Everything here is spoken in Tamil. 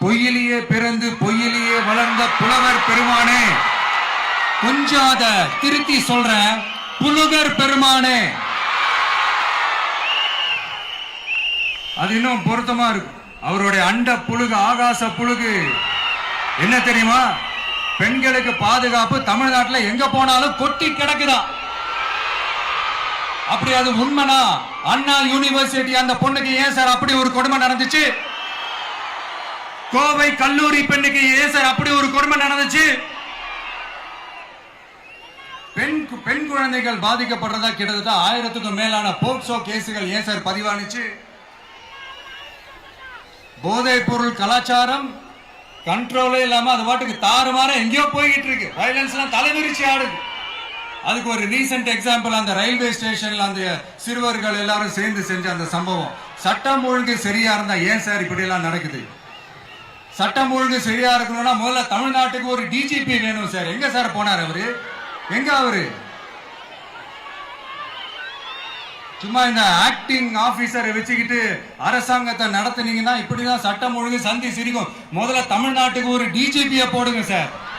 பொய்யிலேயே பிறந்து பொய்யிலேயே வளர்ந்த புலவர் பெருமானே, கொஞ்சம் அத திருத்தி சொல்றேன், புலுகர் பெருமானே. அது இன்னும் பொருத்தமா இருக்கும். அவருடைய அண்ட புழுகு, ஆகாச புழுகு என்ன தெரியுமா? பெண்களுக்கு பாதுகாப்பு தமிழ்நாட்டில் எங்க போனாலும் கொட்டி கிடக்குதா. அப்படி அது உண்மைனா அண்ணா யூனிவர்சிட்டி அந்த பொண்ணுக்கு ஏன் சார் அப்படி ஒரு கொடுமை நடந்துச்சு? கோவை கல்லூரி பெண்ணுக்கு ஏன் சார் அப்படி ஒரு கொடுமை நடந்துச்சு? பெண் குழந்தைகள் பாதிக்கப்படுறதா கிட்டத்தட்ட 1000க்கும் மேலான போக்சோ கேசுகள் ஏன் சார் பதிவானுச்சு? போதைப் பொருள் கலாச்சாரம் கண்ட்ரோலே இல்லாம அது பாட்டுக்கு தாறுமாற எங்கேயோ போய்கிட்டு இருக்கு. வயலன்ஸ் எல்லாம் தலைவிரிச்சு ஆடுது. அதுக்கு ஒரு ரீசெண்ட் எக்ஸாம்பிள், அந்த ரயில்வே ஸ்டேஷன்ல அந்த சிறுவர்கள் எல்லாரும் சேர்ந்து செஞ்ச அந்த சம்பவம். சட்டம் ஒழுங்கு சரியா இருந்தா ஏன் சார் இப்படி எல்லாம் நடக்குது? சட்டம் ஒழுங்கு சரியா இருக்கணும்னா முதல்ல தமிழ்நாட்டுக்கு ஒரு டிஜிபி வேணும் சார். எங்க சார் போனார் அவரு? எங்க அவரு? சும்மா இந்த ஆக்டிங் ஆபீசரை வச்சுக்கிட்டு அரசாங்கத்தை நடத்துனீங்கன்னா இப்படிதான் சட்டம் ஒழுங்கு சந்தி சிரிக்கும். முதல்ல தமிழ்நாட்டுக்கு ஒரு டிஜிபியை போடுங்க சார்.